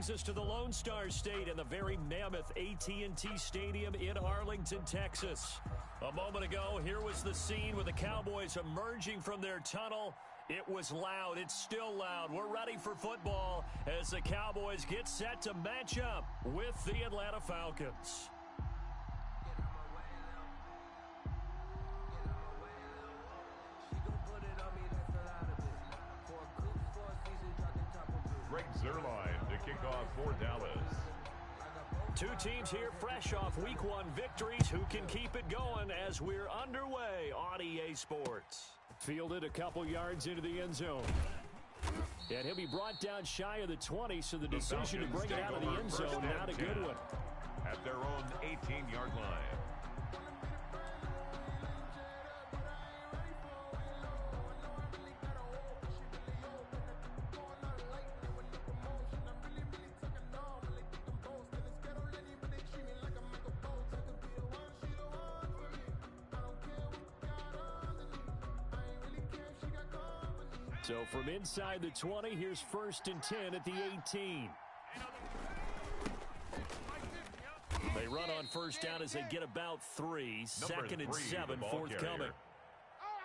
brings us to the Lone Star State and the very mammoth AT&T Stadium in Arlington, Texas. A moment ago, here was the scene with the Cowboys emerging from their tunnel. It was loud. It's still loud. We're ready for football as the Cowboys get set to match up with the Atlanta Falcons. Greg Zuerlein to kick off for Dallas. Two teams here fresh off Week 1 victories who can keep it going as we're underway on EA Sports. Fielded a couple yards into the end zone. And he'll be brought down shy of the 20, so the decision to bring it out of the end zone, not a good one. At their own 18-yard line. So from inside the 20, here's 1st and 10 at the 18. They run on first down as they get about 3. 2nd and 7, forthcoming.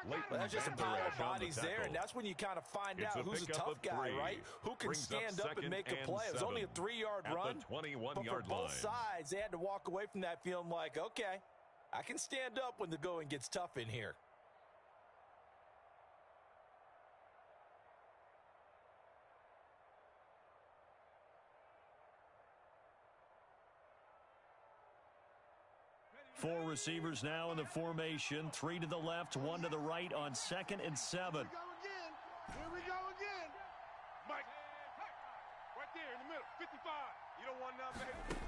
Well, that's just a pile of bodies there, and that's when you kind of find out who's a tough guy, right? Who can stand up and make a play. It was only a 3-yard run, but for both sides, they had to walk away from that feeling like, okay, I can stand up when the going gets tough in here. Four receivers now in the formation. 3 to the left, 1 to the right on 2nd and 7. Here we go again. Mike, right there in the middle, 55. You don't want nothing, baby.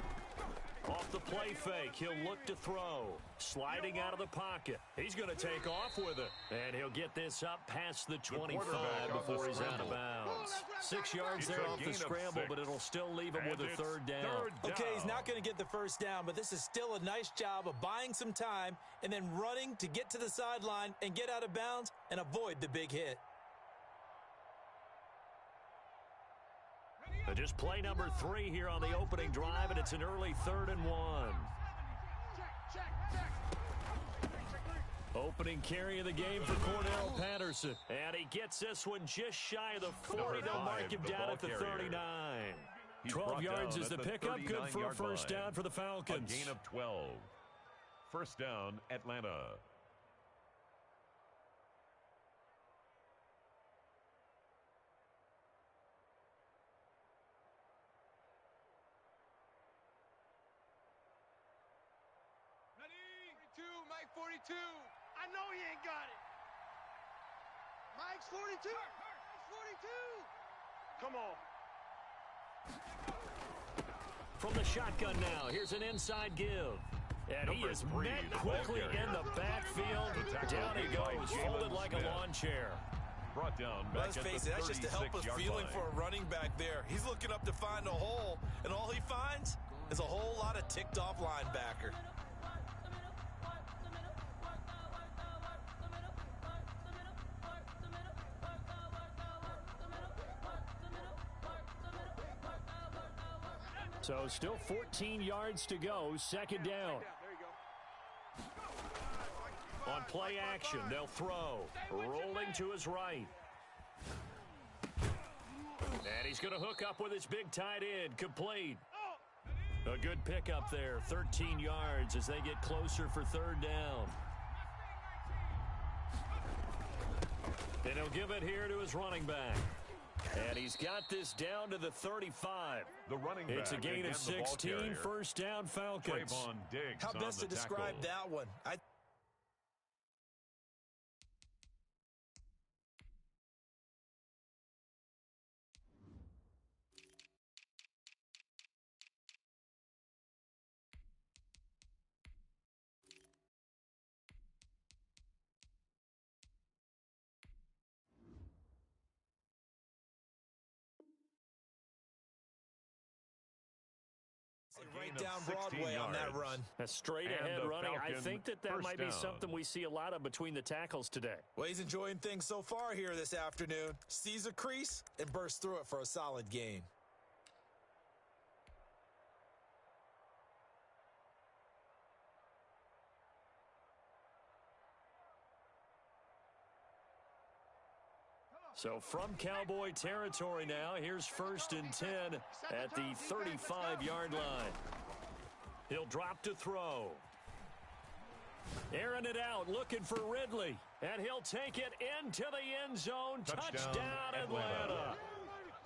Off the play fake, he'll look to throw. Sliding out of the pocket. He's going to take off with it. And he'll get this up past the 25 before he's out of bounds. 6 yards there off the scramble, but it'll still leave him with a 3rd down. Okay, he's not going to get the 1st down, but this is still a nice job of buying some time and then running to get to the sideline and get out of bounds and avoid the big hit. Just play number 3 here on the opening drive, and it's an early 3rd and 1. Opening carry of the game for Cornell Patterson. And he gets this one just shy of the 40. They'll mark him down at the 39. 12 yards is the pickup. Good for a 1st down for the Falcons. A gain of 12. 1st down, Atlanta. Mike 42. I know he ain't got it. Mike's 42. Mike's 42. Come on. From the shotgun now, here's an inside give. And he is met quickly in the backfield. Down he goes, folded like a lawn chair. Brought down back. Let's face it, that's just a helpless feeling for a running back there. He's looking up to find a hole, and all he finds is a whole lot of ticked-off linebacker. So still 14 yards to go, 2nd down. On play action, they'll throw. Rolling to his right. And he's going to hook up with his big tight end, complete. A good pickup there, 13 yards as they get closer for 3rd down. And he'll give it here to his running back. And he's got this down to the 35. The running back. It's a gain of 16, 1st down Falcons. How best to describe that one? Right down Broadway on that run. A straight-ahead running. I think that might be something we see a lot of between the tackles today. Well, he's enjoying things so far here this afternoon. Sees a crease and bursts through it for a solid gain. So from Cowboy territory now, here's 1st and 10 at the 35-yard line. He'll drop to throw. Airing it out, looking for Ridley. And he'll take it into the end zone. Touchdown Atlanta.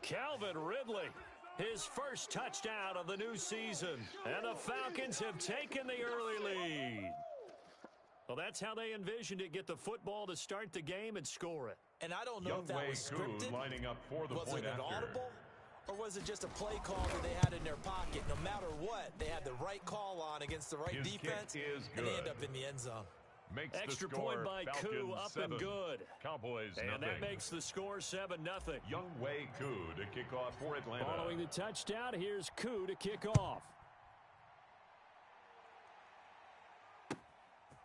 Calvin Ridley, his first touchdown of the new season. And the Falcons have taken the early lead. Well, that's how they envisioned it. Get the football to start the game and score it. And I don't know if that was scripted. Lining up for the was it an audible? Or was it just a play call that they had in their pocket? No matter what, they had the right call on against the right defense, and they end up in the end zone. Makes extra the score, point by Falcons Koo, up 7, and good. Cowboys and nothing. That makes the score 7-0. Younghoe Koo to kick off for Atlanta. Following the touchdown, here's Koo to kick off.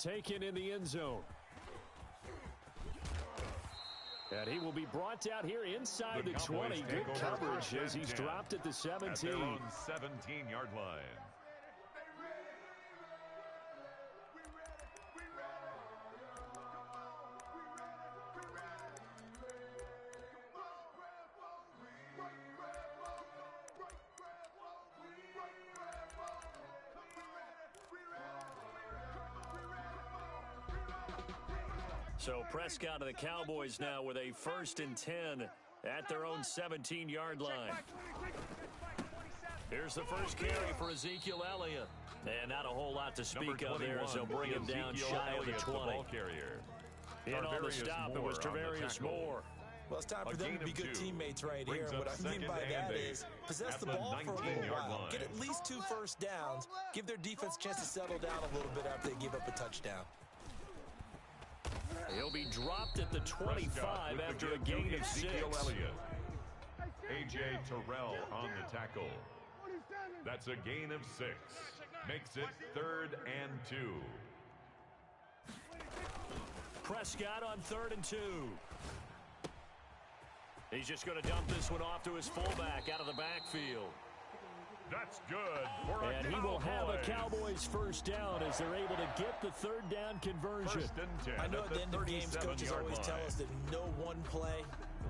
Taken in the end zone. And he will be brought out here inside the 20. Good coverage as he's dropped at the 17. At their own 17-yard line. So Prescott of the Cowboys now with a 1st and 10 at their own 17-yard line. Here's the first carry for Ezekiel Elliott. And not a whole lot to speak of there as they'll bring him down shy of the 20. In on the stop, it was Travarius Moore. Well, it's time for them to be good teammates right here. And what I mean by that is possess the ball for a little while. Get at least 2 first downs. Give their defense a chance to settle down a little bit after they give up a touchdown. He'll be dropped at the 25 after a gain of 6. A.J. Terrell on the tackle. That's a gain of 6. Makes it 3rd and 2. Prescott on 3rd and 2. He's just going to dump this one off to his fullback out of the backfield. That's good. And he will have a Cowboys first down as they're able to get the 3rd down conversion. 1st and 10 I know at the end of games, coaches always line. tell us that no one play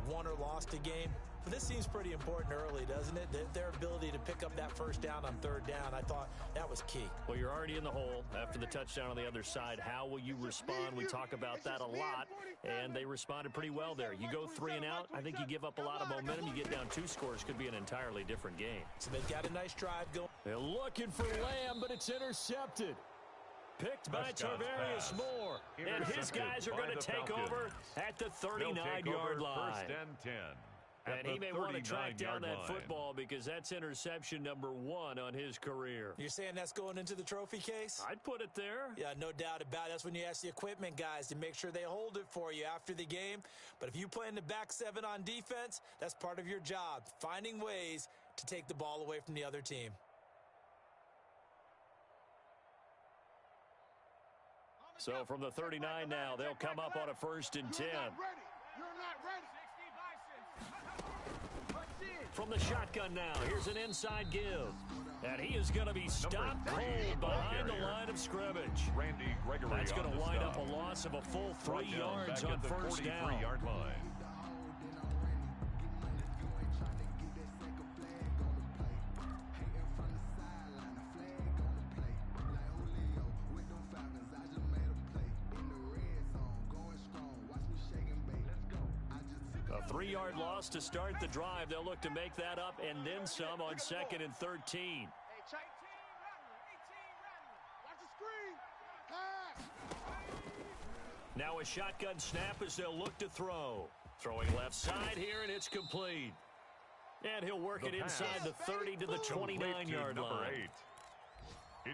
won or lost a game. But this seems pretty important early, doesn't it? Their ability to pick up that first down on 3rd down, I thought that was key. Well, you're already in the hole after the touchdown on the other side. How will you respond? We talk about that a lot, and they responded pretty well there. You go 3 and out, I think you give up a lot of momentum. You get down 2 scores, could be an entirely different game. So they've got a nice drive going. They're looking for Lamb, but it's intercepted. Picked by Travarius Moore. And his guys are going to take over at the 39-yard line. 1st and 10. And he may want to track down that football because that's interception number 1 on his career. You're saying that's going into the trophy case? I'd put it there. Yeah, no doubt about it. That's when you ask the equipment guys to make sure they hold it for you after the game. But if you play in the back 7 on defense, that's part of your job, finding ways to take the ball away from the other team. So from the 39 now, they'll come up on a 1st and 10. You're not ready. From the shotgun now, here's an inside give. And he is going to be stopped cold behind the line of scrimmage. Randy Gregory. That's going to wind up a loss of a full 3 yards on 1st down. 43-yard line. A 3-yard loss to start the drive. They'll look to make that up and then some on 2nd and 13. Now a shotgun snap as they'll look to throw. Throwing left side here, and it's complete. And he'll work it inside the 30 to the 29-yard line.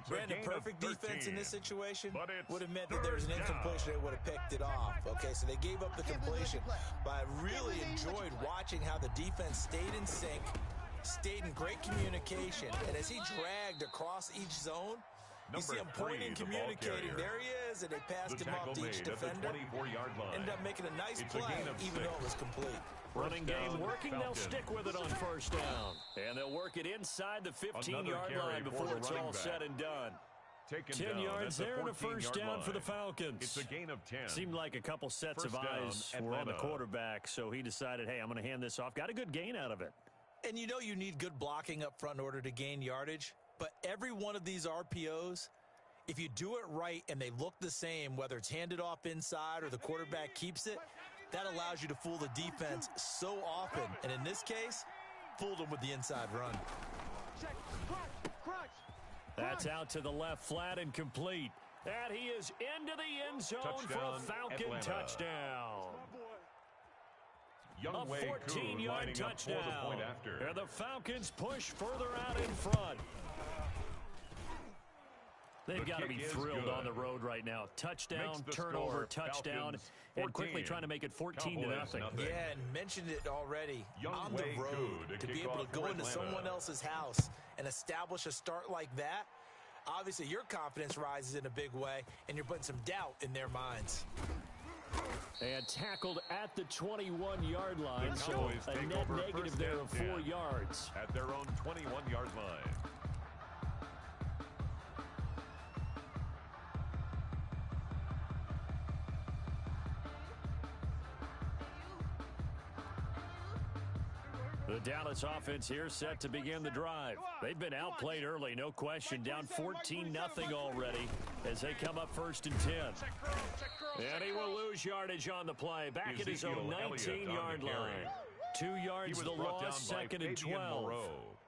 Brandon, perfect defense in this situation would have meant that there was an incompletion. They would have picked it off. Okay, so they gave up the completion. But I really enjoyed watching how the defense stayed in sync, stayed in great communication. And as he dragged across each zone, you see him pointing, communicating. There he is, and they passed him off to each defender. Ended up making a nice play, even though it was complete. Running game working, they'll stick with it on 1st down. And they'll work it inside the 15-yard line before it's all said and done. Taken 10 down yards there and a first down line. for the Falcons. It's a gain of 10. Seemed like a couple sets First of eyes down, were on the Atlanta. quarterback, so he decided, hey, I'm going to hand this off. Got a good gain out of it. And you know you need good blocking up front in order to gain yardage, but every one of these RPOs, if you do it right and they look the same, whether it's handed off inside or the quarterback keeps it, that allows you to fool the defense so often. And in this case, fooled them with the inside run. That's out to the left, flat and complete. And he is into the end zone Touchdown, for a Falcon Atlanta. touchdown. Young A Wei Koo 14-yard lining up for the touchdown. point after. And the Falcons push further out in front. They've got to be thrilled on the road right now. Touchdown, turnover, touchdown, and quickly trying to make it 14-0. Yeah, and mentioned it already. Young On Wei the road, Koo to to be kick able off to go for into Atlanta. someone else's house and establish a start like that, obviously your confidence rises in a big way, and you're putting some doubt in their minds. And tackled at the 21-yard line, The so Cowboys a take net over negative first there and of 4 10 yards. at their own 21-yard line. The Dallas offense here set to begin the drive. They've been outplayed early, no question. Down 14-0 already as they come up first and 10. And he will lose yardage on the play. Back at his own 19-yard line. 2 yards the loss, second and 12.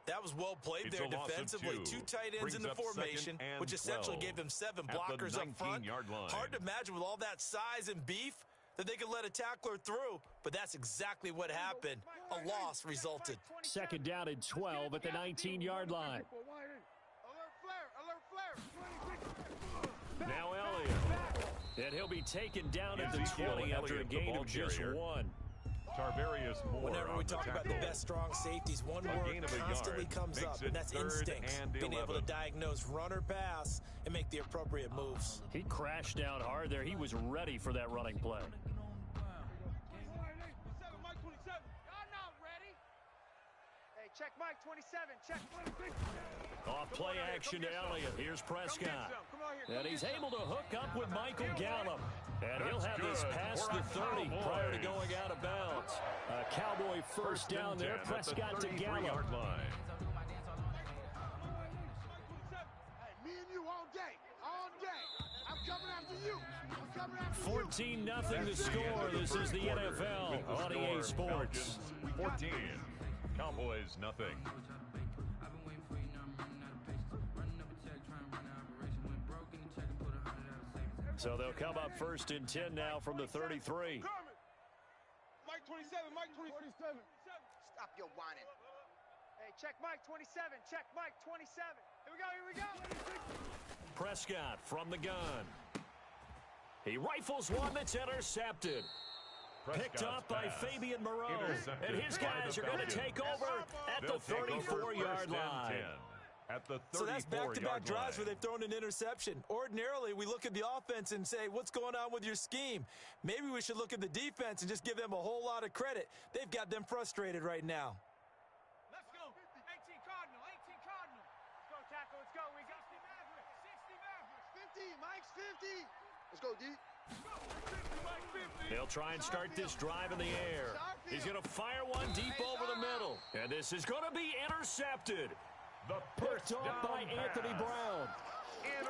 That was well played there defensively. 2 tight ends in the formation, which essentially gave them 7 blockers up front. Hard to imagine with all that size and beef that they could let a tackler through, but that's exactly what happened. A loss resulted. Second down and 12 at the 19-yard line. Now Elliott. And he'll be taken down at the 20 after a gain of just 1. Tarvarius Moore. Whenever we talk about the best strong safeties, one word constantly comes up, and that's instinct. Being able to diagnose run or pass and make the appropriate moves. He crashed down hard there. He was ready for that running play. Check Mike 27, check. Off play action to Elliott. Here's Prescott. And he's able to hook up with Michael Gallup. And he'll have this past the 30 prior to going out of bounds. A Cowboy first down there. Prescott to Gallup. Hey, me and you all day. All day. I'm coming after you. I'm coming after you. 14-0 the score. This is the NFL on EA Sports. 14. Cowboys, nothing. So they'll come up first and 10 now from the 33. Mike 27, Mike 27. Stop your whining. Hey, check Mike 27, check Mike 27. Here we go. Prescott from the gun. He rifles one that's intercepted. Picked up by Fabian Moreau. And his guys are going to take over at the 34-yard line. So that's back-to-back drives where they've thrown an interception. Ordinarily, we look at the offense and say, what's going on with your scheme? Maybe we should look at the defense and just give them a whole lot of credit. They've got them frustrated right now. Let's go. 18 Cardinal, 18 Cardinal. Let's go, tackle, let's go. We got 60 Mavericks, 50, Mike's 50. Let's go, D. They'll try and start this drive in the air. He's going to fire one deep over the middle. And this is going to be intercepted. Picked off by Anthony Brown.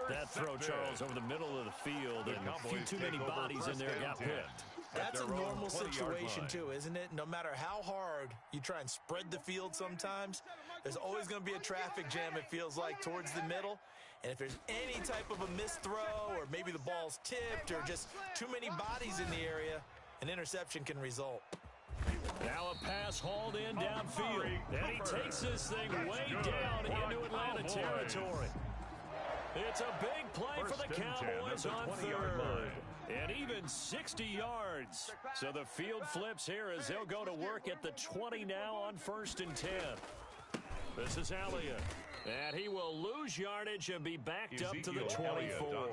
That throw, Charles, over the middle of the field, and a few too many bodies in there got picked. That's a normal situation, too, isn't it? No matter how hard you try and spread the field sometimes, there's always going to be a traffic jam, it feels like, towards the middle. And if there's any type of a missed throw or maybe the ball's tipped or just too many bodies in the area, an interception can result. Now a pass hauled in downfield. And he takes this thing way down into Atlanta territory. It's a big play for the Cowboys on third. And even 60 yards. So the field flips here as they'll go to work at the 20 now on first and 10. This is Elliott. And he will lose yardage and be backed up to the 24.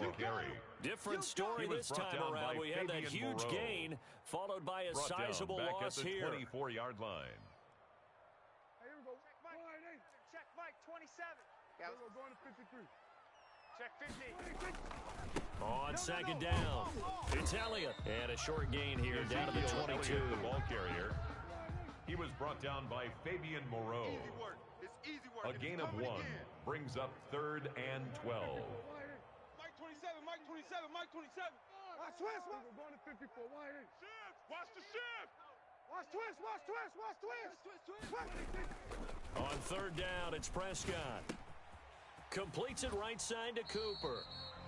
Different story this time around. We had that huge gain, followed by a sizable loss here. 24-yard line. Hey, here we go. Check Mike 27. Yeah, we're going to 53. Check 50. On second down, Italia. And a short gain here down to the 22. The ball carrier. He was brought down by Fabian Moreau. Easy work. It's easy work. A gain of 1 brings up 3rd and 12. Mike 27, Mike 27, Mike 27. Watch twist, watch. We're going to 54. Wide in. Shift. Watch the shift. Watch twist, watch twist, watch twist. Twist. On third down, it's Prescott. Completes it right side to Cooper.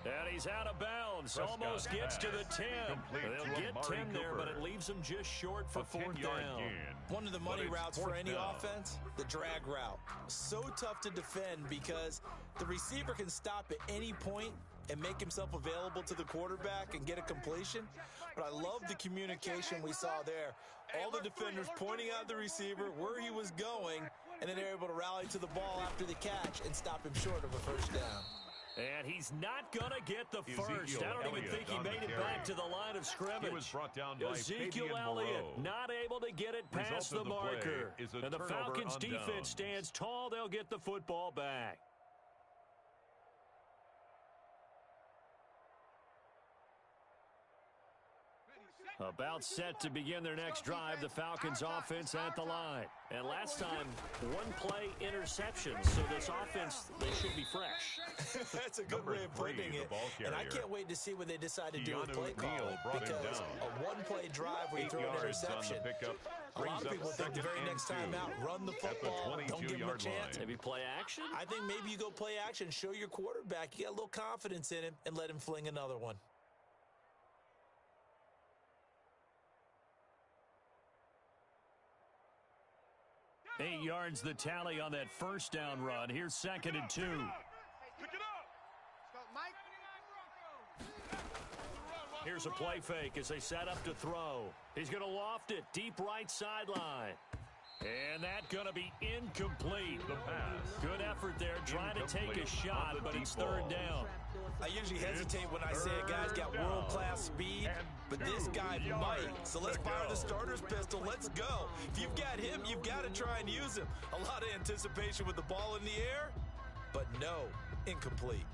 And he's out of bounds. Prescott almost gets to the 10. They'll get 10 there, but it leaves him just short for 4th down. One of the money routes for any offense, the drag route. So tough to defend because the receiver can stop at any point and make himself available to the quarterback and get a completion. But I love the communication we saw there. All the defenders pointing out the receiver where he was going, and then they're able to rally to the ball after the catch and stop him short of a first down. And he's not going to get the first. I don't even think he made it back to the line of scrimmage. He was brought down by Ezekiel Elliott not able to get it past the marker. And the Falcons defense stands tall. They'll get the football back. About set to begin their next drive, the Falcons offense at the line. And last time, 1-play interception, so this offense, they should be fresh. That's a good way of putting it. And I can't wait to see what they decide to do with play calling, because a 1-play drive where you throw an interception, a lot of people think the very next time out, run the football, don't give him a chance. Maybe play action? I think maybe you go play action, show your quarterback, you got a little confidence in him, and let him fling another one. 8 yards the tally on that first down run. Here's 2nd and 2. Pick it up. Here's a play fake as they set up to throw. He's going to loft it deep right sideline. And that's going to be incomplete. The pass. Good effort there trying to take a shot, but it's 3rd down. I usually hesitate when I say a guy's got world-class speed, but this guy might. So let's fire the starter's pistol. Let's go. If you've got him, you've got to try and use him. A lot of anticipation with the ball in the air, but no, incomplete.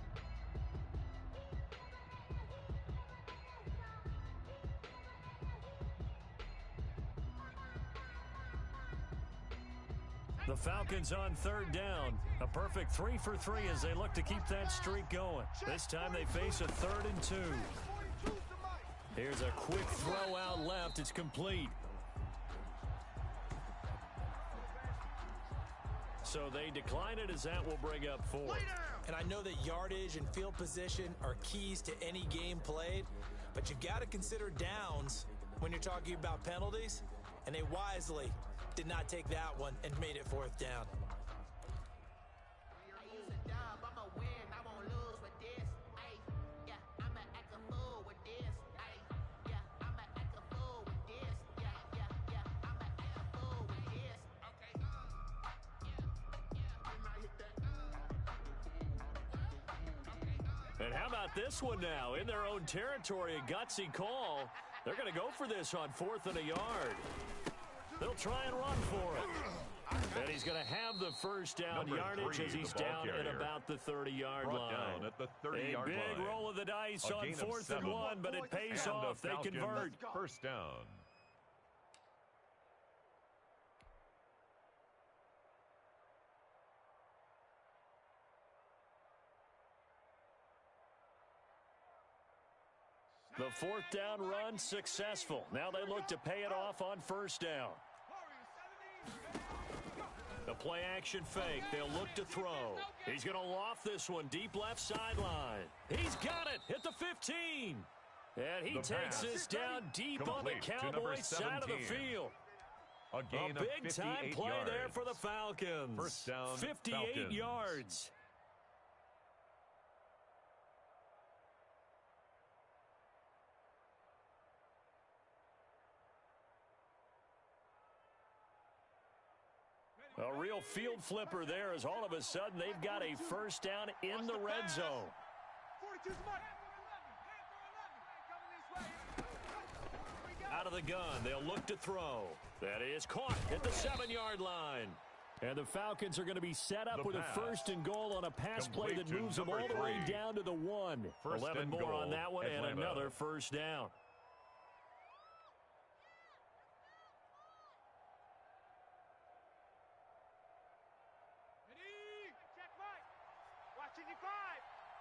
The Falcons on 3rd down. A perfect 3 for 3 as they look to keep that streak going. This time they face a 3rd and 2. Here's a quick throw out left. It's complete. So they decline it as that will bring up 4th. And I know that yardage and field position are keys to any game played, but you've got to consider downs when you're talking about penalties, and they wisely did not take that one and made it 4th down. And how about this one now? In their own territory, a gutsy call. They're going to go for this on 4th and a yard. They'll try and run for it. And he's going to have the first down yardage as he's down at about the 30-yard line. At the 30-yard line. A big roll of the dice on 4th and 1, but it pays off. They convert. First down. The 4th down run successful. Now they look to pay it off on 1st down. The play action fake. They'll look to throw. He's going to loft this one deep left sideline. He's got it at the 15. And he takes this down deep on the Cowboys side of the field. A big-time play yards. there for the Falcons. First down, 58 Falcons. yards. A real field flipper there as all of a sudden they've got a first down in the red zone. Out of the gun, they'll look to throw. That is caught at the 7-yard line. And the Falcons are going to be set up with a first and goal on a pass play that moves them all the way down to the 1. 11 more on that one, and another first down.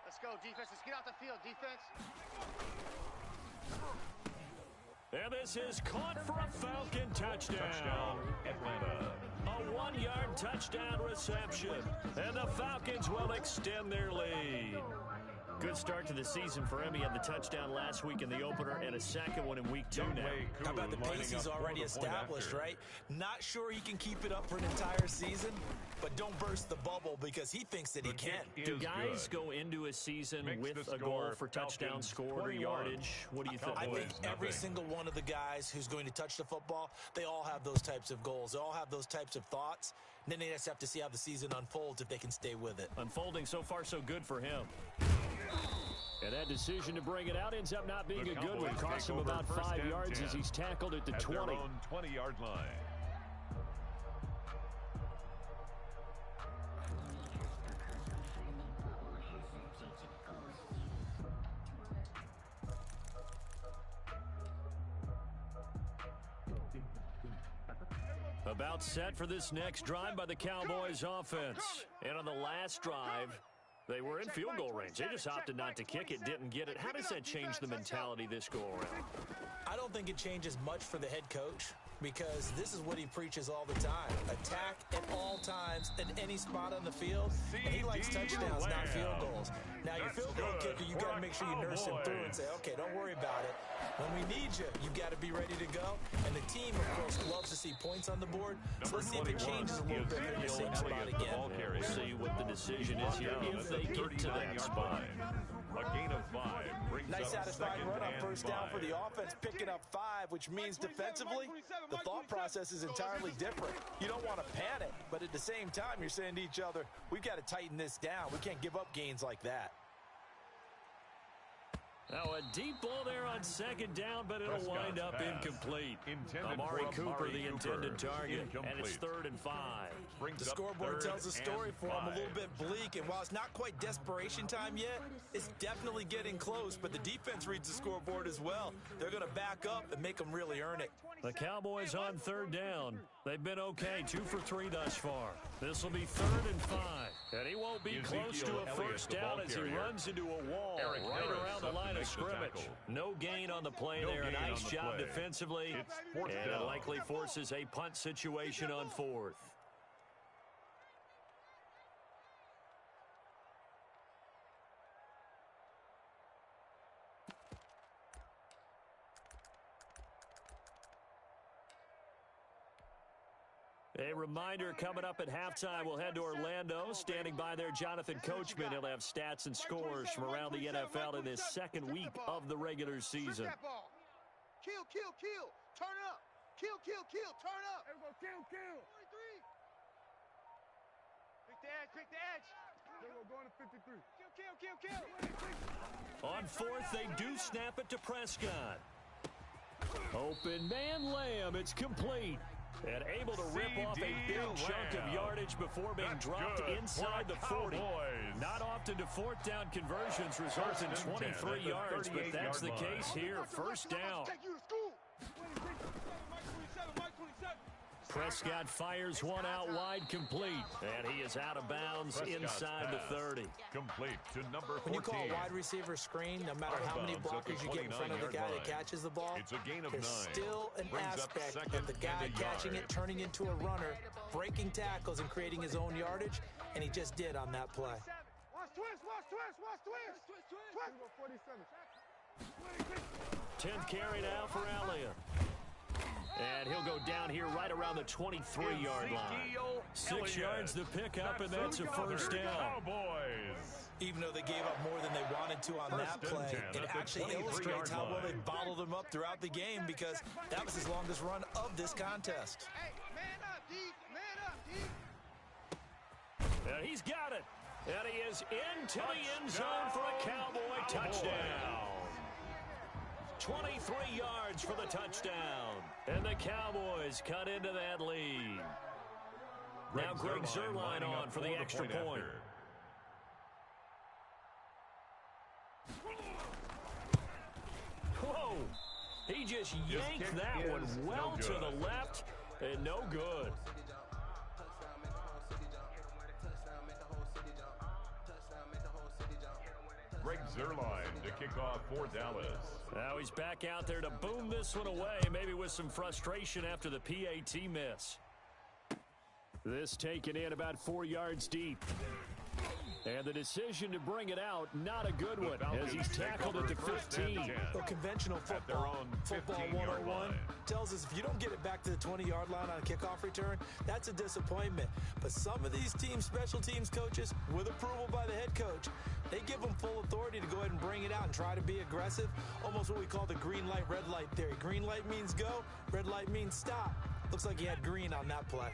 Let's go, defense. Let's get out the field, defense. And this is caught for a Falcon touchdown. Atlanta. A 1-yard touchdown reception. And the Falcons will extend their lead. Good start to the season for him. He had the touchdown last week in the opener and a second one in week 2 now. How about the pace he's already established, right? Not sure he can keep it up for an entire season, but don't burst the bubble because he thinks that he can. Do guys go into a season with a goal for touchdown scored or yardage? What do you think? I think every single one of the guys who's going to touch the football, they all have those types of goals. They all have those types of thoughts. And then they just have to see how the season unfolds if they can stay with it. Unfolding so far so good for him. And that decision to bring it out ends up not being a good one. Costs him about 5 yards as he's tackled at the 20. Their own 20-yard line. About set for this next drive by the Cowboys offense. And on the last drive, they were in field goal range. They just opted not to kick it, didn't get it. How does that change the mentality this go-around? I don't think it changes much for the head coach because this is what he preaches all the time. Attack at all times in any spot on the field, and he likes touchdowns, not field goals. Now, your field goal kicker, you got to make sure you nurse him through and say, okay, don't worry about it. When we need you, you've got to be ready to go. And the team, of course, loves to see points on the board. So let's see if it changes a little bit in the same spot again. We'll see what the decision is here if they get to that spot. A gain of 5. Nice satisfying run on first down for the offense, picking up 5, which means defensively, the thought process is entirely different. You don't want to panic, but at the same time, you're saying to each other, we've got to tighten this down. We can't give up gains like that. Now a deep ball there on second down, but it'll wind up incomplete. Amari Cooper, the intended target, and it's 3rd and 5. The scoreboard tells a story for him, a little bit bleak, and while it's not quite desperation time yet, it's definitely getting close, but the defense reads the scoreboard as well. They're going to back up and make them really earn it. The Cowboys on 3rd down. They've been okay, 2 for 3 thus far. This will be 3rd and 5, and he won't be close to a first down as he runs into a wall right around the line of scrimmage. No gain on the play there. Nice job defensively, and it likely forces a punt situation on 4th. A reminder, coming up at halftime, we'll head to Orlando. Standing by there, Jonathan Coachman. He'll have stats and scores from around the NFL in this second week of the regular season. Kill, kill, kill. Turn up. Kill, kill, kill. Turn up. Everybody kill, kill. 43. Pick the edge, pick the edge. We're going to 53. Kill, kill, kill, kill. On 4th, they do snap it to Prescott. Open man Lamb. It's complete. And able to rip off a big chunk of yardage before being dropped inside the 40. Not often do 4th down conversions result in 23 yards, but that's the case here. First down. Prescott fires one out wide, complete. And he is out of bounds inside the 30. Complete to number 14. When you call a wide receiver screen, no matter how many blockers you get in front of the guy that catches the ball, it's a gain of 9. There's still an aspect of the guy catching it, turning into a runner, breaking tackles and creating his own yardage, and he just did on that play. Watch twist, watch twist, watch twist. Twist. 10th carry now for Elliott. And he'll go down here right around the 23-yard line. 6 yards to pick up, and that's a first down. Even though they gave up more than they wanted to on that play, it actually illustrates how well they bottled them up throughout the game because that was his longest run of this contest. Hey, man up, D. Man up, D. And he's got it. And he is into the end zone for a Cowboy touchdown. 23 yards for the touchdown. And the Cowboys cut into that lead. Now Greg Zuerlein on for the extra point. Whoa! He just yanked that one well to the left, and no good. Greg Zuerlein to kick off for Dallas. Now he's back out there to boom this one away, maybe with some frustration after the PAT miss. This taken in about 4 yards deep. And the decision to bring it out, not a good one, as he's tackled at the 15. Well, conventional football 101 tells us if you don't get it back to the 20-yard line on a kickoff return, that's a disappointment. But some of these teams, special teams coaches, with approval by the head coach, they give them full authority to go ahead and bring it out and try to be aggressive, almost what we call the green light, red light theory. Green light means go, red light means stop. Looks like he had green on that play.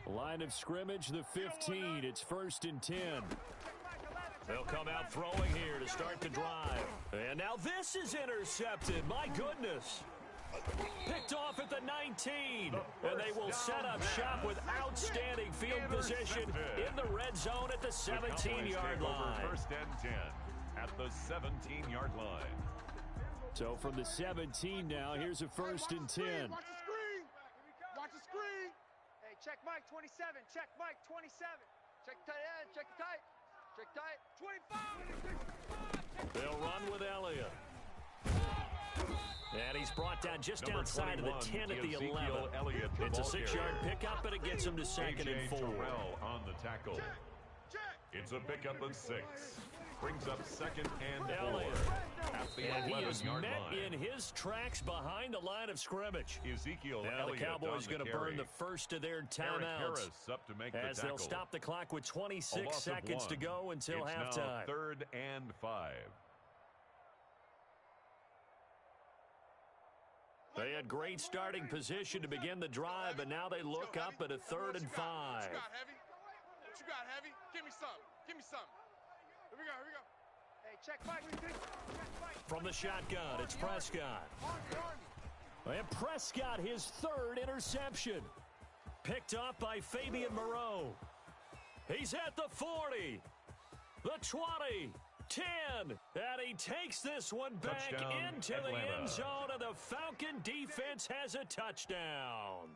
Line of scrimmage, the 15. It's 1st and 10. They'll come out throwing here to start the drive. And now this is intercepted. My goodness. Picked off at the 19. And they will set up shop with outstanding field position in the red zone at the 17-yard line. 1st and 10 at the 17-yard line. So from the 17 now, here's a 1st and 10. Watch the screen. Watch the screen. Check Mike 27. Check Mike 27. Check tight end. Check tight. Check tight. 25. They'll run with Elliott. And he's brought down just outside of the 10 at the 11. It's a 6-yard pickup, but it gets him to 2nd and 4. Terrell on the tackle. It's a pickup of 6. Brings up 2nd and 4 at the 11-yard line. In his tracks behind the line of scrimmage. Ezekiel now Elliott, the Cowboys going to burn the first of their timeouts up to make as they'll stop the clock with 26 seconds to go until halftime. 3rd and 5. They had great starting position to begin the drive, but now they look up at a 3rd and 5. What you got, Heavy? What you got, Heavy? Give me some. Give me some. Here we go, here we go. Hey, check Mike. From the shotgun, it's Prescott. And Prescott, his 3rd interception. Picked up by Fabian Moreau. He's at the 40, the 20, 10, and he takes this one back into the end zone, and the Falcon defense has a touchdown.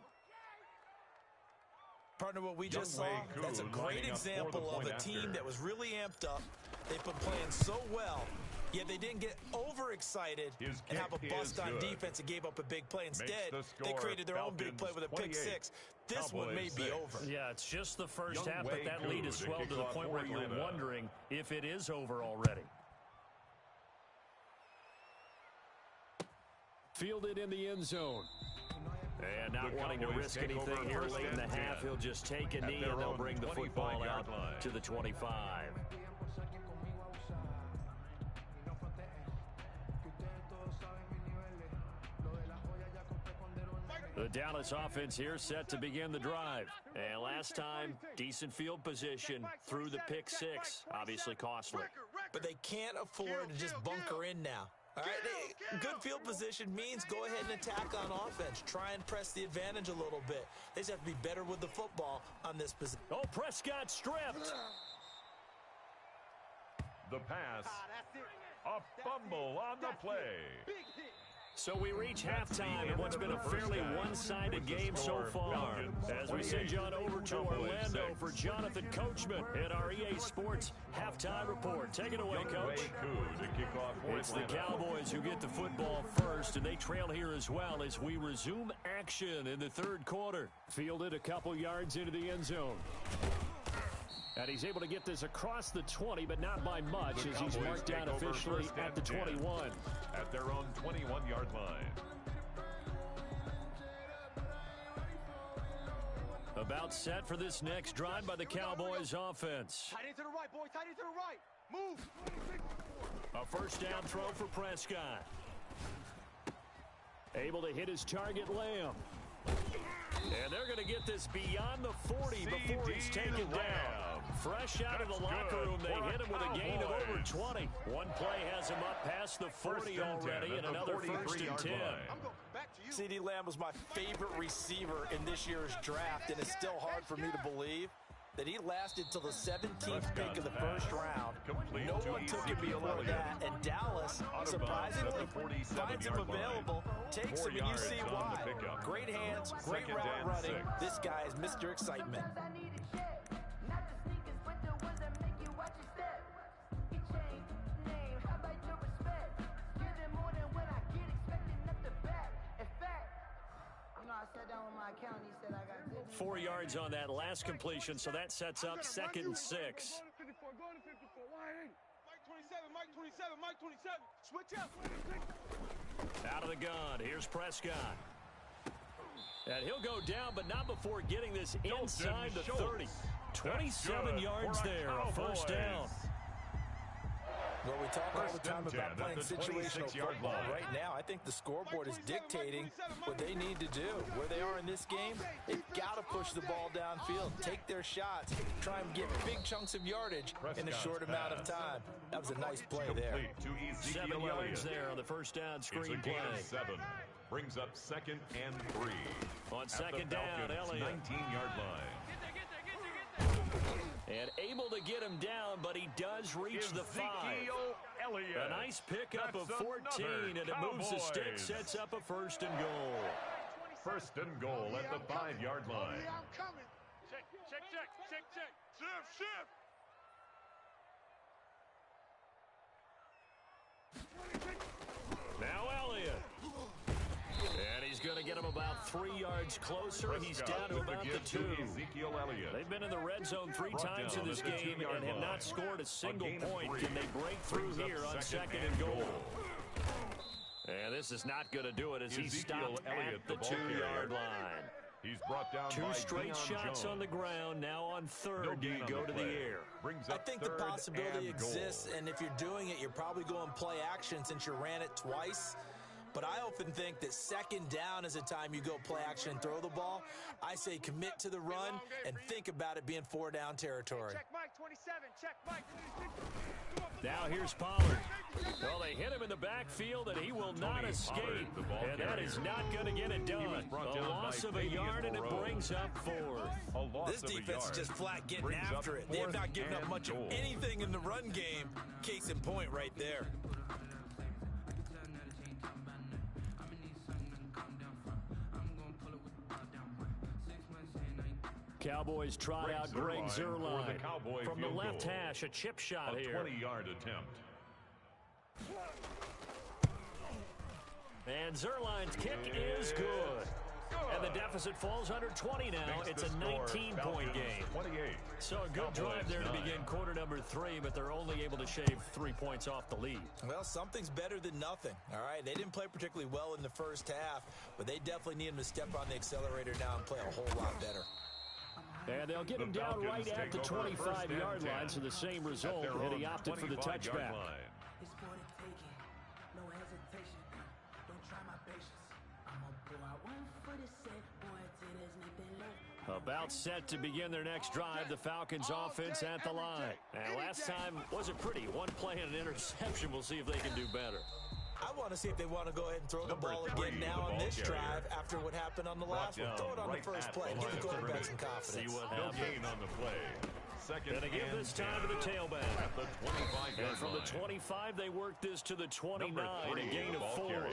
Partner, what we just saw, that's a great example of a team that was really amped up. They've been playing so well, yet they didn't get overexcited and have a bust on defense and gave up a big play. Instead, they created their own big play with a pick 6. This one may be over. Yeah, it's just the first half, but that lead has swelled to the point where you're wondering if it is over already. Fielded in the end zone. And not wanting to risk anything here late in the half, he'll just take a knee and they'll bring the football out to the 25. The Dallas offense here set to begin the drive. And last time, decent field position through the pick 6. Obviously costly. But they can't afford to just bunker in now. All right, good field position means go ahead and attack on offense. Try and press the advantage a little bit. They just have to be better with the football on this position. Oh, Prescott stripped. The pass. A fumble on the play. So we reach halftime in what's been a fairly one-sided game so far. As we send John over to Orlando for Jonathan Coachman at our EA Sports Halftime Report. Take it away, Coach. It's the Cowboys who get the football first, and they trail here as well as we resume action in the 3rd quarter. Fielded a couple yards into the end zone. And he's able to get this across the 20, but not by much, as he's marked down officially at the 21. At their own 21-yard line. About set for this next drive by the Cowboys offense. Tight into the right, boy. Tight into the right. Move. A first down throw for Prescott. Able to hit his target, Lamb. And they're going to get this beyond the 40 before he's taken down. Fresh out of the locker room, they hit him with a gain of over 20. One play has him up past the 40 already, and another 1st and 10. I'm going back CeeDee Lamb was my favorite receiver in this year's draft, and it's still hard for me to believe that he lasted till the 17th pick of the first round. No one took him before that, and Dallas, surprisingly, finds him available, takes him, and you see why. Great hands, great route running. This guy is Mr. Excitement. I sat down with my accountant. He said I got 4 yards on that last completion, so that sets up 2nd and 6. Go to 54, go to 54. Wide in. Mike 27, Mike 27. Switch up. Out of the gun, here's Prescott. And he'll go down, but not before getting this inside the 30. 27 yards there, a first down. Well, we talk all the time about playing situational football. Right now, I think the scoreboard is dictating what they need to do. Where they are in this game, they've got to push the ball downfield, take their shots, try and get big chunks of yardage in a short amount of time. That was a nice play there. 7 yards there on the first down screen play. 7 brings up 2nd and 3. On 2nd down, Elliott. 19-yard line. And able to get him down, but he does reach the 5. A nice pickup of 14, and it moves the stick, sets up a 1st and goal. 1st and goal at the 5-yard line. I'm coming. Check. Shift. Now Elliott. And he's going to get him about 3 yards closer. He's down to about the 2. They've been in the red zone 3 times in this game and have not scored a single point. Can they break through here on 2nd and goal? And this is not going to do it as he stopped at the 2-yard line. He's brought down 2 straight shots on the ground. Now on 3rd, do you go to the air? I think the possibility exists, and if you're doing it, you're probably going play action since you ran it twice. But I often think that 2nd down is a time you go play action and throw the ball. I say commit to the run and think about it being 4-down territory. Check Mike 27. Check Mike 26. Now here's Pollard. Well, they hit him in the backfield, and he will not escape. And that is not going to get it done. A loss of a yard, and it brings up 4th. This defense is just flat getting after it. They have not given up much of anything in the run game. Case in point right there. Cowboys trot out Greg Zuerlein. From the left hash, a chip shot here. 20-yard attempt. And Zuerlein's kick is good. And the deficit falls under 20 now. It's a 19-point game. 28. So a good drive there to begin quarter number 3, but they're only able to shave 3 points off the lead. Well, something's better than nothing. All right, they didn't play particularly well in the first half, but they definitely need him to step on the accelerator now and play a whole lot better. And they'll get him down right at the 25-yard line, so the same result, and he opted for the touchback. It's for the taking. No hesitation. Don't try my patience. I'm gonna pull out one for the set. Boy, till there's nothing left. About set to begin their next drive, the Falcons offense at the line. And last time wasn't pretty. 1 play and an interception. We'll see if they can do better. I want to see if they want to go ahead and throw the ball again now on this drive after what happened on the last one. Throw it on the first play. Give the quarterback some confidence. See what No happens. gain on the play. 2nd And again this time to the tailback. At the 25-yard And from the line. 25, they work this to the 29, a gain of 4.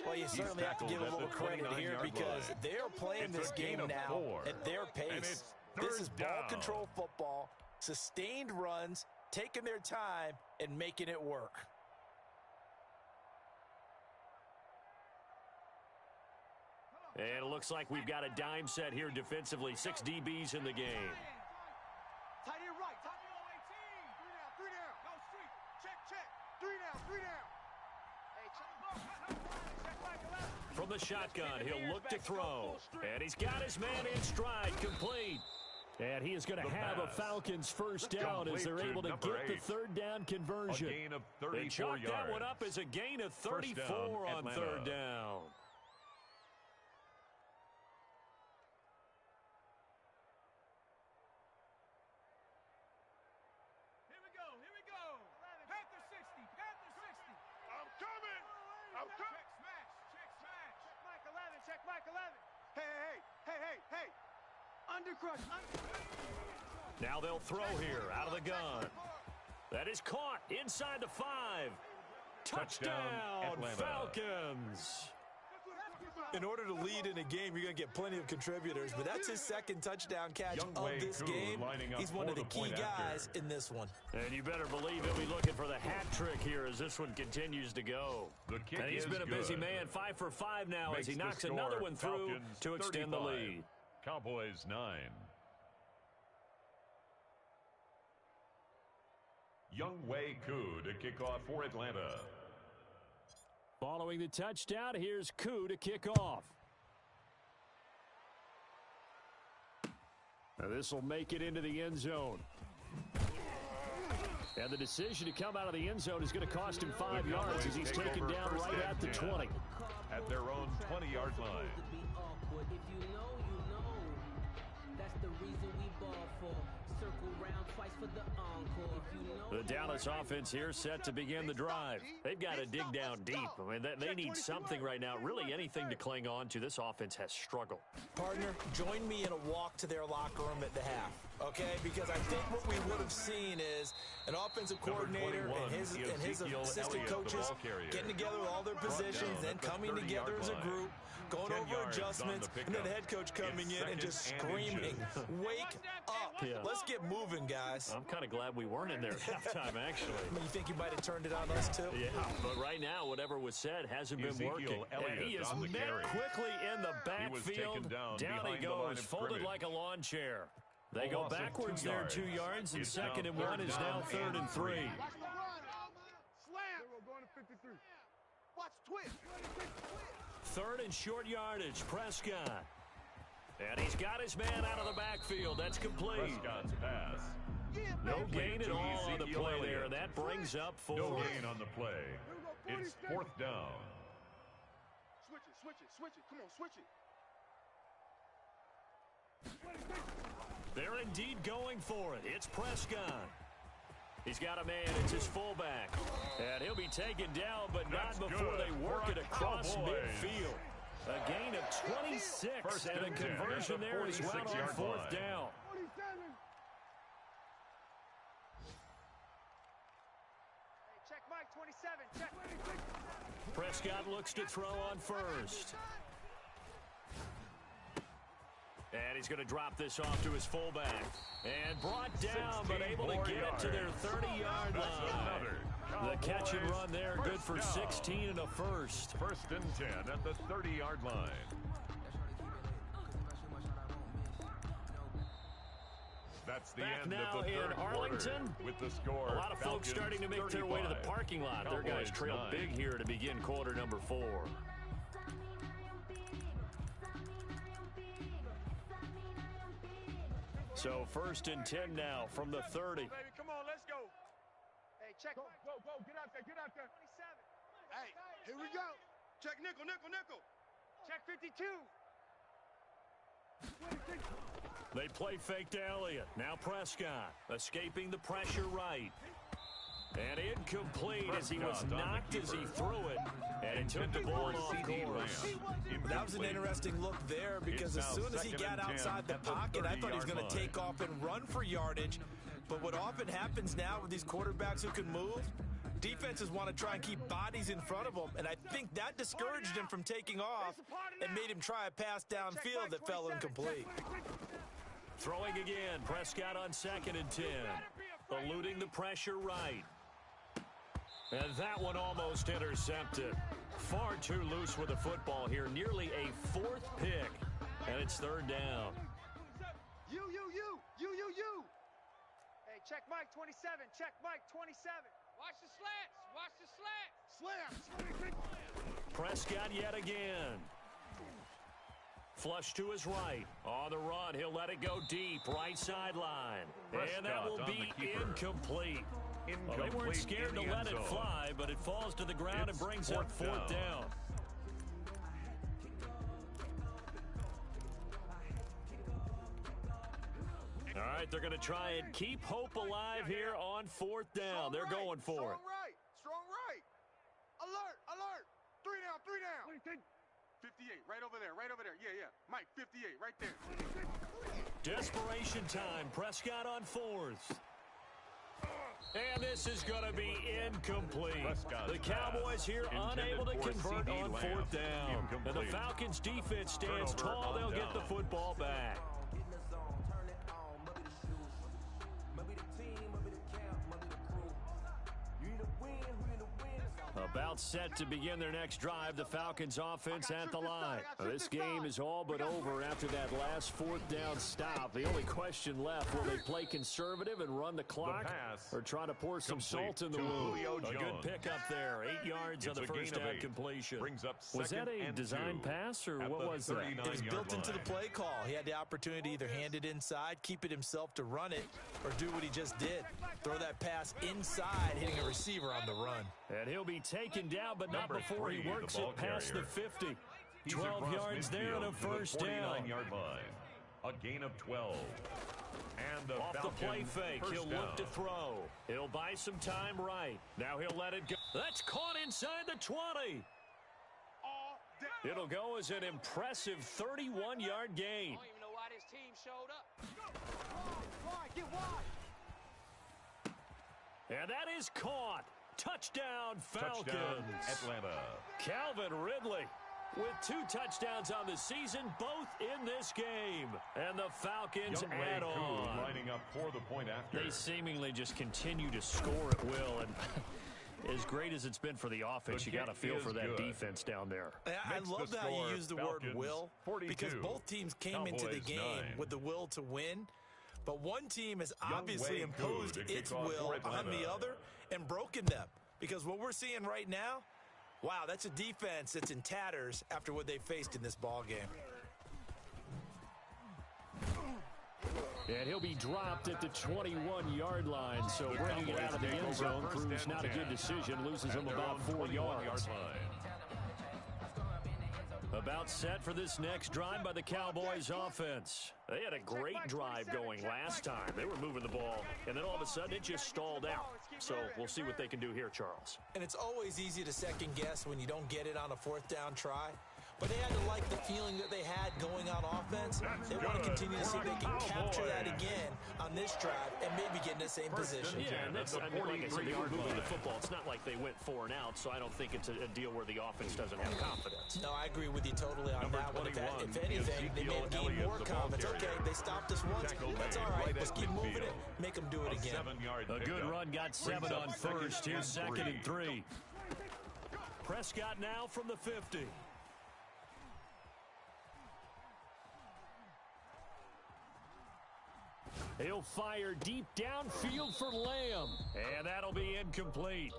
Well, you certainly have to give a little credit here because they're playing this game now at their pace. This is ball control football, sustained runs, taking their time, and making it work. And it looks like we've got a dime set here defensively. 6 DBs in the game. Tight end right. Tight end 18. 3 down. No street. Check. 3 down. Hey, check back 11. From the shotgun, he'll look to throw. And he's got his man in stride, complete. And he is going to have a Falcons first down as they're able to get the 3rd down conversion. A gain of 34 They chalk yards. that one up as a gain of 34 on Atlanta. 3rd down. Here we go. Panther 60. I'm coming. Check smash. Now they'll throw here out of the gun. That is caught inside the 5. Touchdown, Falcons. In order to lead in a game, you're going to get plenty of contributors, but that's his second touchdown catch of this game. He's one of the key guys in this one. And you better believe he'll be looking for the hat trick here as this one continues to go. And he's been a busy man, 5 for 5 now as he knocks another one through to extend the lead. Cowboys 9. Younghoe Koo to kick off for Atlanta. Following the touchdown, here's Koo to kick off. Now this will make it into the end zone. And the decision to come out of the end zone is going to cost him 5 yards as he's taken down right at the 20. At their own 20-yard line. The Dallas offense here set to begin the drive. They've got to dig down deep. I mean, they need something right now, really anything to cling on to. This offense has struggled. Partner, join me in a walk to their locker room at the half, okay? Because I think what we would have seen is an offensive coordinator and his assistant coaches getting together with all their positions, then coming together as a group, going over adjustments, and then the head coach coming in and just screaming, wake up. Yeah. Let's get moving, guys. I'm kind of glad we weren't in there at halftime, actually. I mean, you think you might have turned it on us, too? Yeah, but right now, whatever was said hasn't been working. And he is met quickly in the backfield. Down he goes, folded like a lawn chair. They go backwards there 2 yards, and 2nd and 1 is now 3rd and 3. Slam. We're going to 53. Watch twist. 3rd and short yardage, Prescott. And he's got his man out of the backfield. That's complete. Prescott's pass. No gain at all on the play there. That brings up 4. No gain on the play. It's 4th down. Switch it. Come on, switch it. They're indeed going for it. It's Prescott. He's got a man. It's his fullback. And he'll be taken down, but not before they work it across midfield. A gain of 26 and a conversion there as well on 4th down. Check Mike, 27. Check. Prescott looks to throw on 1st. And he's going to drop this off to his fullback. And brought down, but able to get it to their 30-yard line. The catch and run there, good for 16 and a first. 1st and 10 at the 30-yard line. That's the end of the third Arlington. With the score, a lot of folks starting to make their way to the parking lot. Their guys trail big here to begin quarter number 4. So 1st and 10 now from the 30. Baby, come on, let's go. Hey, check. Go. Get out there. 27. Hey, here we go. Check nickel. Check 52. They play fake to Elliott. Now Prescott escaping the pressure right. And incomplete as he was knocked as he threw it. And it took the ball off course. That was an interesting look there because as soon as he got outside the pocket, I thought he was going to take off and run for yardage. But what often happens now with these quarterbacks who can move, defenses want to try and keep bodies in front of them. And I think that discouraged him from taking off and made him try a pass downfield that fell incomplete. Throwing again, Prescott on 2nd and 10. Eluding the pressure right. And that one almost intercepted. Far too loose with the football here. Nearly a 4th pick. And it's 3rd down. You. Hey, check Mike, 27. Check Mike, 27. Watch the slants. Slam. Prescott yet again. Flush to his right. On the run, he'll let it go deep. Right sideline. And that will be incomplete. Well, they weren't scared to let it fly, but it falls to the ground and brings up 4th down. All right, they're going to try and keep hope alive here on 4th down. They're going for it. Strong right. Alert. 3 down. 58, right over there, right over there. Yeah, yeah. Mike, 58, right there. Desperation time. Prescott on fourth. And this is going to be incomplete. The Cowboys here unable to convert on fourth down. And the Falcons defense stands tall. They'll get the football back. About set to begin their next drive, the Falcons offense at the line. This game is all but over after that last fourth down stop. The only question left, will they play conservative and run the clock or try to pour some salt in the wound? A good pickup there, 8 yards on the first down completion. Was that a design pass or what was that? It was built into the play call. He had the opportunity to either hand it inside, keep it himself to run it, or do what he just did. Throw that pass inside, hitting a receiver on the run. And he'll be taken down, but not before he works it past the 50. 12 yards there and a first down. 49-yard line. A gain of 12. And off the play fake, he'll look to throw. He'll buy some time right. Now he'll let it go. That's caught inside the 20. It'll go as an impressive 31-yard gain. I don't even know why this team showed up. Get wide. And that is caught. Touchdown, Falcons. Touchdown, Atlanta. Calvin Ridley with 2 touchdowns on the season, both in this game. And the Falcons add on. Lining up for the point after. They seemingly just continue to score at will. And as great as it's been for the offense, you got to feel for that defense down there. I love how you use the word will, because both teams came into the game with the will to win. But one team has obviously imposed its will on the other and broken them. Because what we're seeing right now, wow, that's a defense that's in tatters after what they faced in this ball game. And he'll be dropped at the 21-yard line. So bringing it out of the end zone proves not a good decision. Loses him about 4 yards. About set for this next drive by the Cowboys offense. They had a great drive going last time. They were moving the ball, and then all of a sudden it just stalled out. So we'll see what they can do here, Charles. And it's always easy to second guess when you don't get it on a fourth down try. But they had to like the feeling that they had going on offense. They want to continue to see if they can capture that again on this drive and maybe get in the same position. Yeah, and that's, I mean, like I said, they were moving the football. It's not like they went 4 and out, so I don't think it's a deal where the offense doesn't have confidence. No, I agree with you totally on that one. If anything, they may have gained more confidence. Okay, they stopped us once. That's all right. Let's keep moving it. Make them do it again. A good run got 7 on first. Here's 2nd and 3. Prescott now from the 50. He'll fire deep downfield for Lamb. And that'll be incomplete.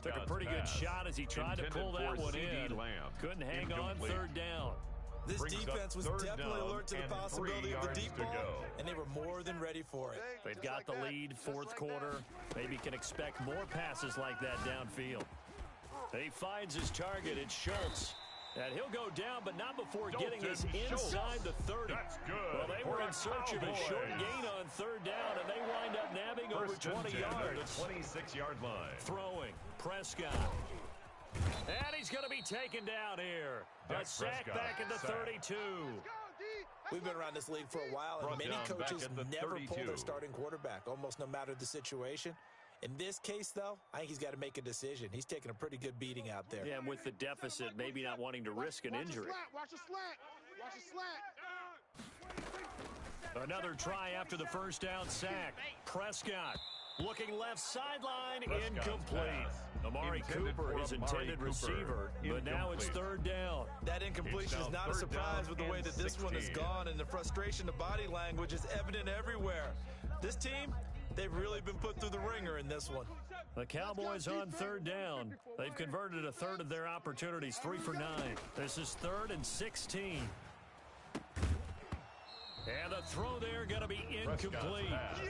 Took a pretty good shot as he tried to pull that one in. Couldn't hang on 3rd down. This defense was definitely alert to the possibility of the deep ball, and they were more than ready for it. They've got the lead, 4th quarter. Maybe can expect more passes like that downfield. He finds his target. It's Schultz. And he'll go down, but not before getting this inside the 30. That's good. Well, they were in search of a short gain on 3rd down, and they wind up nabbing over 20 yards. The 26-yard line. Throwing, Prescott. And he's going to be taken down here. A sack back at the 32. We've been around this league for a while, and many coaches never pull their starting quarterback, almost no matter the situation. In this case, though, I think he's got to make a decision. He's taking a pretty good beating out there. Yeah, and with the deficit, maybe not wanting to risk an injury. Watch the slant. Watch the slant. Another try after the first down sack. Prescott looking left sideline, incomplete. Amari Cooper, his intended receiver, but now it's 3rd down. That incompletion is not a surprise with the way that this one has gone, and the frustration, the body language is evident everywhere. This team, they've really been put through the ringer in this one. The Cowboys on 3rd down. They've converted a 1/3 of their opportunities, 3 for 9. This is 3rd and 16. And the throw there going to be incomplete.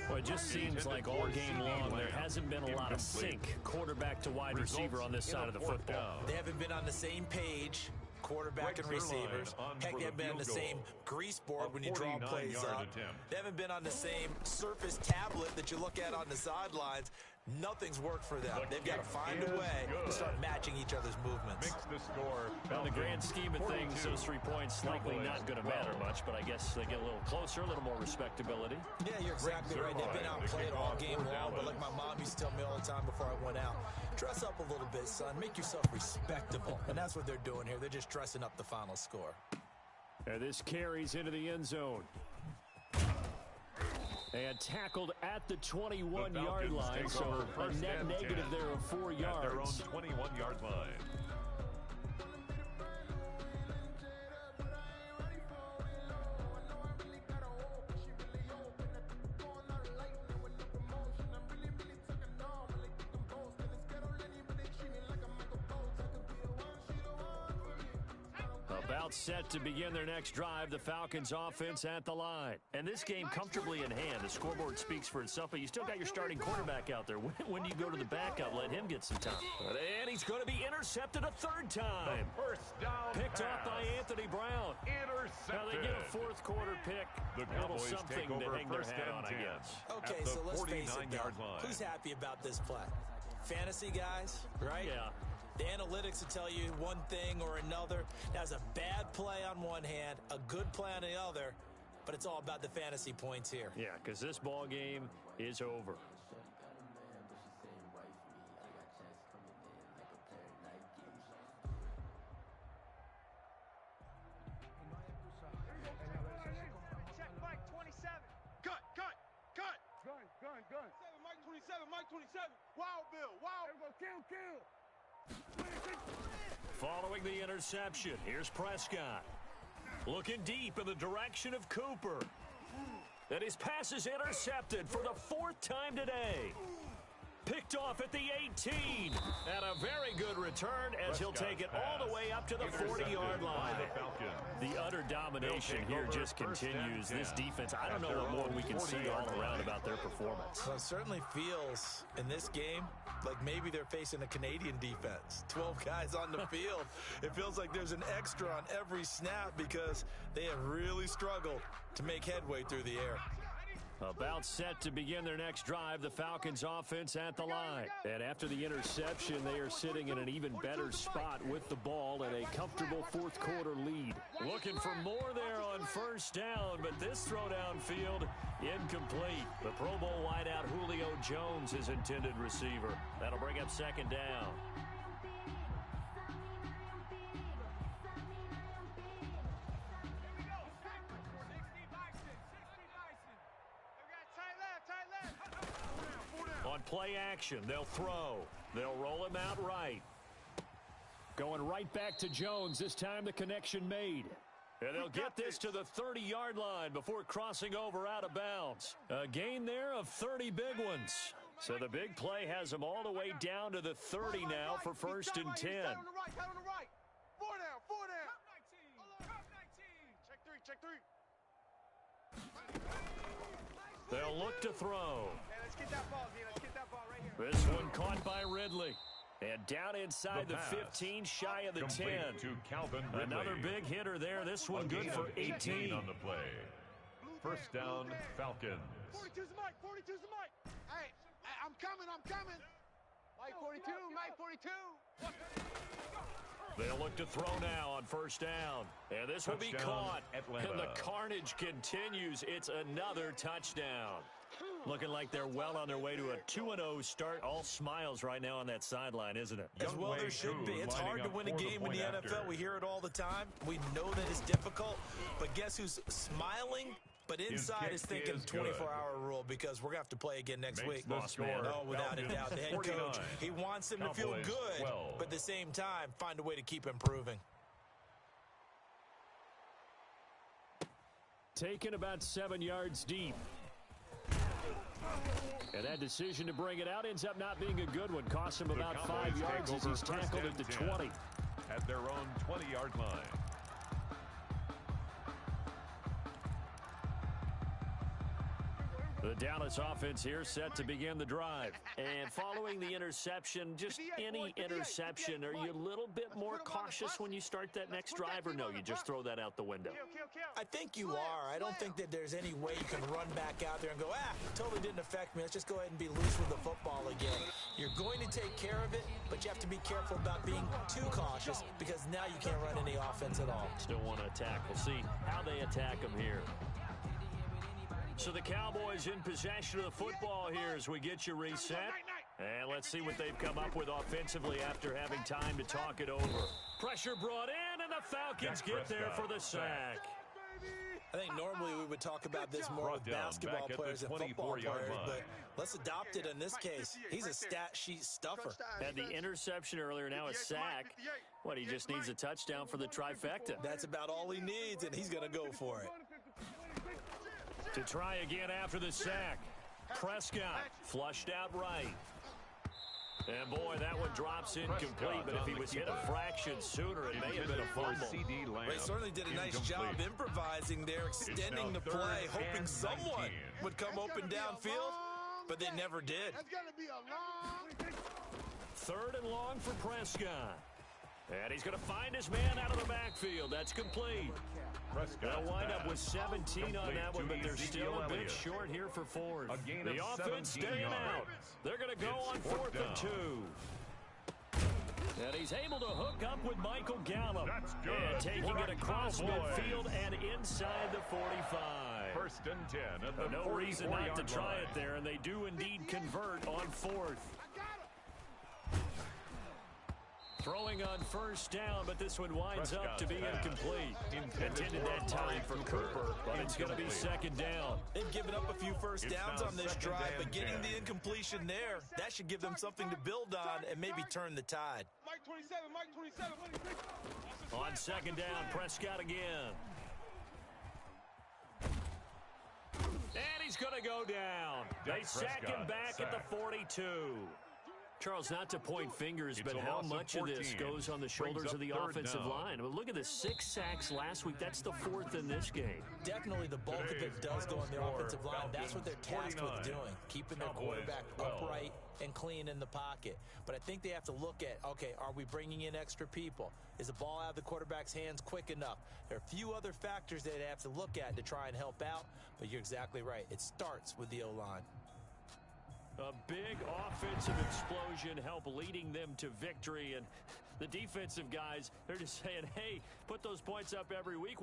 Well, it just seems like all game long there hasn't been a lot of sync quarterback to wide receiver on this side of the football. They haven't been on the same page, quarterback and receivers. Heck, they haven't been on the same grease board when you draw plays up. They haven't been on the same surface tablet that you look at on the sidelines. Nothing's worked for them. They've got to find a way to start matching each other's movements. Makes the score. On the grand scheme of things, those 3 points likely not going to matter much, but I guess they get a little closer, a little more respectability. Yeah, you're exactly right. They've been outplayed all game long, but like my mom used to tell me all the time before I went out, dress up a little bit, son. Make yourself respectable. And that's what they're doing here. They're just dressing up the final score. And this carries into the end zone. And tackled at the 21-yard line, so a net negative there of 4 yards. At their own 21-yard line. About set to begin their next drive, the Falcons offense at the line. And this game comfortably in hand. The scoreboard speaks for itself, but you still got your starting quarterback out there. When do you go to the backup? Let him get some time. And he's going to be intercepted a 3rd time. First down Picked pass. off by Anthony Brown. Intercepted. Now they get a 4th quarter pick. The a little Cowboys something take over to hang their first hat and on, 10 I guess. Okay, at the so let's face it, 49-yard line. who's happy about this play? Fantasy guys, right? Yeah. The analytics will tell you one thing or another. That's a bad play on one hand, a good play on the other, but it's all about the fantasy points here. Yeah, because this ball game is over. Check Mike 27. Gun. Mike 27, Mike 27. Wild Bill, wild. Kill. Following the interception, here's Prescott. Looking deep in the direction of Cooper. And his pass is intercepted for the 4th time today. Picked off at the 18. And a very good return as he'll take it all the way up to the 40-yard line. The utter domination here just continues. This defense, I don't know what more we can say all around about their performance. Well, it certainly feels in this game like maybe they're facing a Canadian defense. 12 guys on the field. It feels like there's an extra on every snap because they have really struggled to make headway through the air. About set to begin their next drive, the Falcons offense at the line. And after the interception, they are sitting in an even better spot with the ball and a comfortable 4th quarter lead. Looking for more there on 1st down, but this throw downfield incomplete. The Pro Bowl wideout Julio Jones is intended receiver. That'll bring up 2nd down. On play action, they'll throw. They'll roll him out right. Going right back to Jones. This time the connection made. And they'll get this to the 30-yard line before crossing over out of bounds. A gain there of 30 big ones. So the big play has them all the way down to the 30 now for 1st and 10. On the right. 4 down. Check three. They'll look to throw. Hey, let's get that ball, D. Let's get that ball right here. This one caught by Ridley. And down inside the 15, shy of the 10. To Calvin Ridley. Another big hitter there. This one good for 18 on the play. First down, Falcons. 42's the mic. Hey, I'm coming. Mike 42, Mike 42. They'll look to throw now on 1st down. And this will be caught. Atlanta. And the carnage continues. It's another touchdown. Looking like they're well on their way to a 2-0 start. All smiles right now on that sideline, isn't it? As well there should be. It's hard to win a game in the NFL. We hear it all the time. We know that it's difficult. But guess who's smiling? But inside is thinking 24-hour rule because we're going to have to play again next week. Boss man. Oh, without a doubt. The head coach, he wants them to feel Cowboys good, 12. but at the same time, find a way to keep improving. Taken about 7 yards deep. And that decision to bring it out ends up not being a good one. Costs him about 5 yards as he's tackled at the 20. At their own 20-yard line. The Dallas offense here set to begin the drive. And following the interception, just any interception, are you a little bit more cautious when you start that next drive, or no, you just throw that out the window? I think you are. I don't think that there's any way you can run back out there and go, totally didn't affect me. Let's just go ahead and be loose with the football again. You're going to take care of it, but you have to be careful about being too cautious because now you can't run any offense at all. Still want to attack. We'll see how they attack them here. So the Cowboys in possession of the football here as we get you reset. And let's see what they've come up with offensively after having time to talk it over. Pressure brought in, and the Falcons get there for the sack. I think normally we would talk about this more with basketball players and football players, but let's adopt it in this case. He's a stat sheet stuffer. Had the interception earlier, now a sack. What, he just needs a touchdown for the trifecta. That's about all he needs, and he's going to go for it. To try again after the sack. Prescott flushed out right. And, boy, that one drops incomplete, but if he was hit a fraction sooner, it may have been a fumble. They certainly did a nice job improvising there, extending the play, hoping someone would come open downfield, but they never did. Third and long for Prescott. And he's going to find his man out of the backfield. That's complete. They'll wind up with 17 on that one, but they're still a bit short here for fourth. The offense staying out. They're going to go on 4th and 2. And he's able to hook up with Michael Gallup. And taking it across midfield and inside the 45. 1st and 10 at the no reason not to try it there, and they do indeed convert on 4th. Throwing on 1st down, but this one winds up to be incomplete. Intended that time for Cooper, but it's going to be 2nd down. They've given up a few first downs on this drive, but getting the incompletion there, that should give them something to build on and maybe turn the tide. Mike 27, Mike 27. On 2nd down, Prescott again. And he's going to go down. They sack him back at the 42. Charles, not to point fingers, but how much of this goes on the shoulders of the offensive line? Well, look at the 6 sacks last week. That's the 4th in this game. Definitely the bulk of it does go on the offensive line. That's what they're tasked with doing, keeping their quarterback upright and clean in the pocket. But I think they have to look at, okay, are we bringing in extra people? Is the ball out of the quarterback's hands quick enough? There are a few other factors that they have to look at to try and help out, but you're exactly right. It starts with the O-line. A big offensive explosion help leading them to victory. And the defensive guys, they're just saying, hey, put those points up every week.